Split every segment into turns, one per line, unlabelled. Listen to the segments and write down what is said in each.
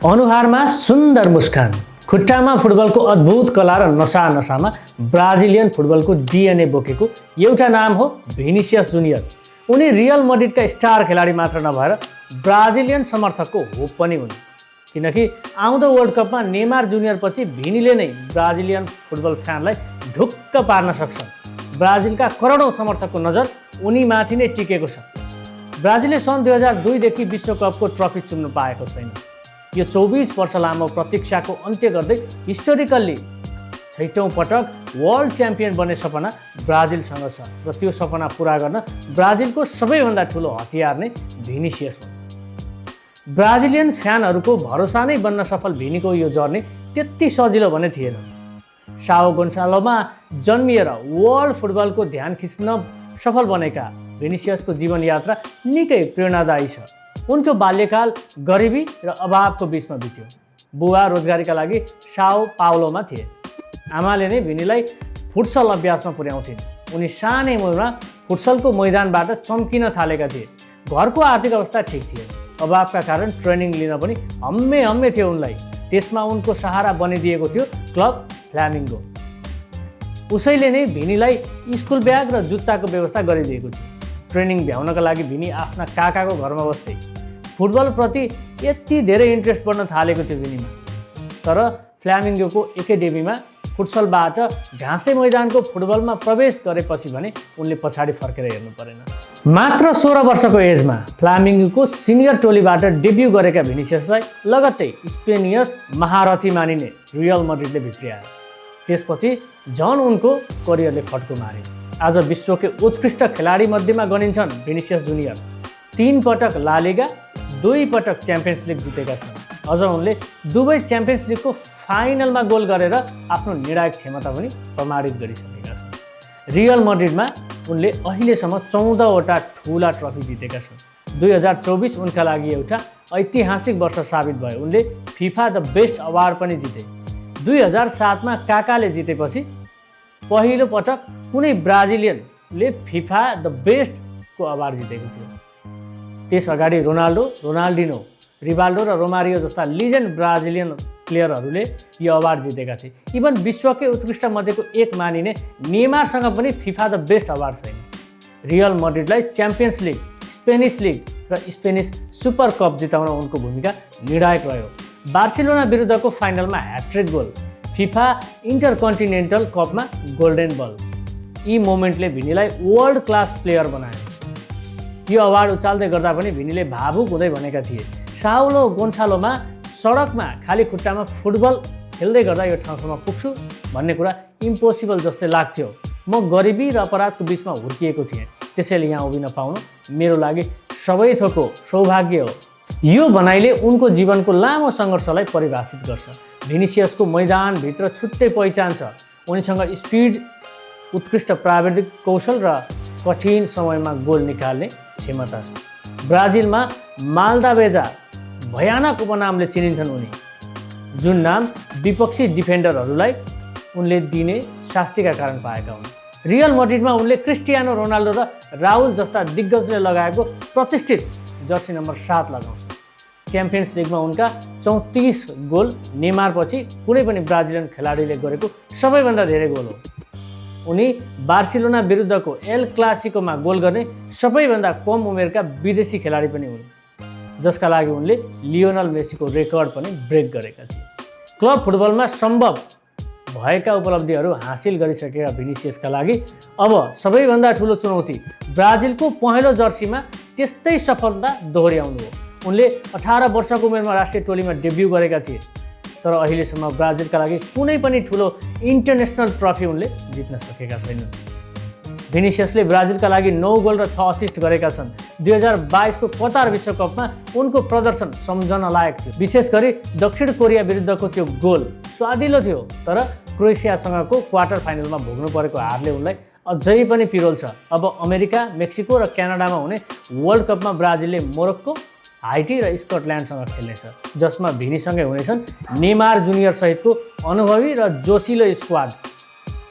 अनुहारमा सुन्दर मुस्कान, खुट्टामा फुटबलको अद्भुत कला र नसामा ब्राजिलियन फुटबलको डिएनए बोकेको एउटा नाम हो भिनिसियस जुनियर। उनी रियल मड्रिडका स्टार खेलाडी मात्र नभएर ब्राजिलियन समर्थकको होप पनि हुन्, किनकि आउँदो वर्ल्ड कपमा नेमार जुनियर पछि भिनीले नै ब्राजिलियन फुटबल फ्यानलाई ढुक्क पार्न सक्छन्। ब्राजिलका करोडौँ समर्थकको नजर उनीमाथि नै टिकेको छ। ब्राजिलले सन् 2002 देखि विश्वकपको ट्रफी चुम्न पाएको छैन। यो 24 वर्ष लामो प्रतीक्षाको अन्त्य गर्दै हिस्टोरिकल्ली 6औं पटक वर्ल्ड च्याम्पियन बन्ने सपना ब्राजिलसँग छ र त्यो सपना पुरा गर्न ब्राजिलको सबैभन्दा ठुलो हतियार नै भिनिसियस हो। ब्राजिलियन फ्यानहरूको भरोसा नै बन्न सफल भिनीको यो जर्नी त्यति सजिलो भने थिएन। साओ गोन्सालोमा जन्मिएर वर्ल्ड फुटबलको ध्यान खिच्न सफल बनेका भिनिसियसको जीवन यात्रा निकै प्रेरणादायी छ। उनको बाल्यकाल गरिबी र अभावको बीचमा बित्यो। बुवा रोजगारीका लागि साओ पाउलोमा थिए। आमाले नै भिनीलाई फुटसल अभ्यासमा पुर्याउँथिन्। उनी सानै उमेरमा फुटसलको मैदानबाट चम्किन थालेका थिए। घरको आर्थिक अवस्था ठिक थिएन। अभावका कारण ट्रेनिङ लिन पनि हम्मे थियो उनलाई। त्यसमा उनको सहारा बनिदिएको थियो क्लब फ्ल्यामिङ्गो। उसैले नै भिनीलाई स्कुल ब्याग र जुत्ताको व्यवस्था गरिदिएको थियो। ट्रेनिङ भ्याउनका लागि भिनी आफ्ना काकाको घरमा बस्थे। फुटबलप्रति यति धेरै इन्ट्रेस्ट बढ्न थालेको थियो भिनीमा। तर फ्ल्यामिङ्गोको एकाडेमीमा फुटसलबाट घाँसे मैदानको फुटबलमा प्रवेश गरेपछि भने उनले पछाडि फर्केर हेर्नु परेन। मात्र 16 वर्षको एजमा फ्ल्यामिङ्गोको सिनियर टोलीबाट डेब्यू गरेका भिनिसियसलाई लगत्तै स्पेनियस महारथी मानिने रियल मड्रिडले भित्र्यायो। त्यसपछि झन उनको करियरले फड्को मारे। आज विश्वकै उत्कृष्ट खेलाडी मध्येमा गनिन्छन् भिनिसियस जुनियर। 3 पटक ला लिगा, 2 पटक च्याम्पियन्स लिग जितेका छन्। अझ उनले दुवै च्याम्पियन्स लिगको फाइनलमा गोल गरेर आफ्नो निर्णायक क्षमता पनि प्रमाणित गरिसकेका छन्। रियल मड्रिडमा उनले अहिलेसम्म 14वटा ठुला ट्रफी जितेका छन्। 2024 उनका लागि एउटा ऐतिहासिक वर्ष साबित भयो। उनले फिफा द बेस्ट अवार्ड पनि जिते। 2007मा काकाले जितेपछि पहिलो पटक कुनै ब्राजिलियनले फिफा द बेस्टको अवार्ड जितेको थियो। त्यस अगाडि रोनाल्डो, रोनाल्डिनो, रिभाल्डो र रोमारियो जस्ता लिजेन्ड ब्राजिलियन प्लेयरहरूले यो अवार्ड जितेका थिए। इभन विश्वकै उत्कृष्ट मध्येको एक मानिने नेमारसँग पनि फिफा द बेस्ट अवार्ड छैन। रियल मड्रिडलाई च्याम्पियन्स लिग, स्पेनिस लिग र स्पेनिस सुपर कप जिताउन उनको भूमिका निर्णायक रह्यो। बार्सिलोना विरुद्धको फाइनलमा ह्याट्रिक गोल, फिफा इन्टरकन्टिनेन्टल कपमा गोल्डन बल, यी मोमेन्टले भिनीलाई वर्ल्ड क्लास प्लेयर बनायो। यो अवार्ड उचाल्दै गर्दा पनि भिनीले भावुक हुँदै भनेका थिए, साओ गोन्सालोमा सडकमा खाली खुट्टामा फुटबल खेल्दै गर्दा यो ठाउँसम्म पुग्छु भन्ने कुरा इम्पोसिबल जस्तै लाग्थ्यो। म गरिबी र अपराधको बिचमा हुर्किएको थिएँ, त्यसैले यहाँ उभिन पाउनु मेरो लागि सबै थोकको सौभाग्य हो। यो भनाइले उनको जीवनको लामो सङ्घर्षलाई परिभाषित गर्छ। भिनिसियसको मैदानभित्र छुट्टै पहिचान छ। उनीसँग स्पिड, उत्कृष्ट प्राविधिक कौशल र कठिन समयमा गोल निकाल्ने क्षमता छ। ब्राजिलमा माल्दाबेजा भयानक उपनामले चिनिन्छन् उनी, जुन नाम विपक्षी डिफेन्डरहरूलाई उनले दिने शास्तिका कारण पाएका हुन्। रियल मड्रिडमा उनले क्रिस्टियानो रोनाल्डो र राउल जस्ता दिग्गजले लगाएको प्रतिष्ठित जर्सी नम्बर 7 लगाउँछ। च्याम्पियन्स लिगमा उनका 34 गोल नेमारपछि कुनै पनि ब्राजिलियन खेलाडीले गरेको सबैभन्दा धेरै गोल हो। उनी बार्सिलोना विरुद्धको एल क्लासिकोमा गोल गर्ने सबैभन्दा कम उमेरका विदेशी खेलाडी पनि हुन्, जसका लागि उनले लियोनल मेसीको रेकर्ड पनि ब्रेक गरेका थिए। क्लब फुटबलमा सम्भव भएका उपलब्धिहरू हासिल गरिसकेका भिनिसियसका लागि अब सबैभन्दा ठुलो चुनौती ब्राजिलको पहेँलो जर्सीमा त्यस्तै सफलता दोहोर्याउनु हो। उनले 18 वर्षको उमेरमा राष्ट्रिय टोलीमा डेब्यू गरेका थिए, तर अहिलेसम्म ब्राजिलका लागि कुनै पनि ठुलो इन्टरनेसनल ट्रफी उनले जित्न सकेका छैनन्। भिनिसियसले ब्राजिलका लागि 9 गोल र 6 असिस्ट गरेका छन्। 2022 को कतार विश्वकपमा उनको प्रदर्शन सम्झन लायक थियो। विशेष गरी दक्षिण कोरिया विरुद्धको त्यो गोल स्वादिलो थियो, तर क्रोएसियासँगको क्वार्टर फाइनलमा भोग्नु परेको हारले उनलाई अझै पनि पिरोल छ। अब अमेरिका, मेक्सिको र क्यानाडामा हुने वर्ल्ड कपमा ब्राजिलले मोरक्को, हाइटी र स्कटल्यान्डसँग खेल्नेछ, जसमा भिनीसँगै हुनेछन् नेमार जुनियर सहितको अनुभवी र जोसिलो स्क्वाड।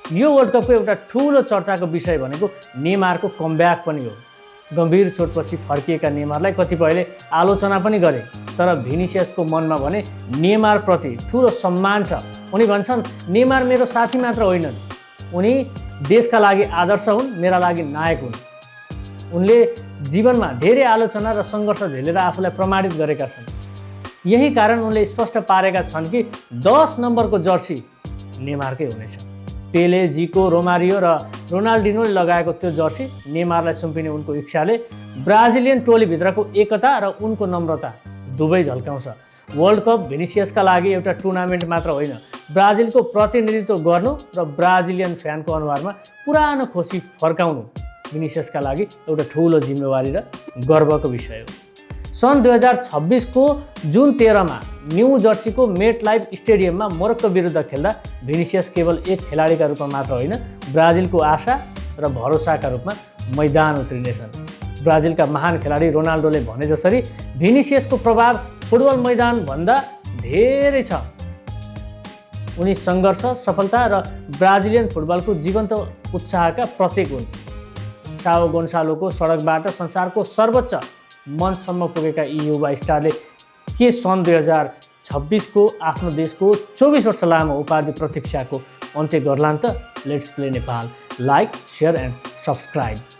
यो वर्ल्ड कपको एउटा ठुलो चर्चाको विषय भनेको नेमारको कमब्याक पनि हो। गम्भीर चोटपछि फर्किएका नेमारलाई कतिपयले आलोचना पनि गरे। तर भिनिसियसको मनमा भने नेमारप्रति ठुलो सम्मान छ। उनी भन्छन्, नेमार मेरो साथी मात्र होइनन्, उनी देशका लागि आदर्श हुन्, मेरा लागि नायक हुन्। उनले जीवनमा धेरै आलोचना र सङ्घर्ष झेलेर आफूलाई प्रमाणित गरेका छन्। यही कारण उनले स्पष्ट पारेका छन् कि 10 नम्बरको जर्सी नेमारकै हुनेछ। पेले, जिको, रोमारियो र रोनाल्डिनोले लगाएको त्यो जर्सी नेमारलाई सुम्पिने उनको इच्छाले ब्राजिलियन टोलीभित्रको एकता र उनको नम्रता दुवै झल्काउँछ। वर्ल्ड कप भिनिसियसका लागि एउटा टुर्नामेन्ट मात्र होइन, ब्राजिलको प्रतिनिधित्व गर्नु र ब्राजिलियन फ्यानको अनुहारमा पुरानो खुसी फर्काउनु भिनिसियसका लागि एउटा ठुलो जिम्मेवारी र गर्वको विषय हो। सन् 2026 को जुन 13 मा न्यू जर्सीको मेट लाइफ स्टेडियममा मोरक्को विरुद्ध खेल्दा भिनिसियस केवल एक खेलाडीका रूपमा मात्र होइन, ब्राजिलको आशा र भरोसाका रूपमा मैदान उत्रिनेछन्। ब्राजिलका महान खेलाडी रोनाल्डोले भने जसरी भिनिसियसको प्रभाव फुटबल मैदानभन्दा धेरै छ। उनी सङ्घर्ष, सफलता र ब्राजिलियन फुटबलको जीवन्त उत्साहका प्रतीक हुन्। साओ गोन्सालोको सडकबाट संसारको सर्वोच्च मञ्चसम्म पुगेका यी युवा स्टारले के सन् 2026 को आफ्नो देशको 24 वर्ष लामो उपाधि प्रतीक्षाको अन्त्य गर्लान् त? Let's play Nepal. Like, share and subscribe.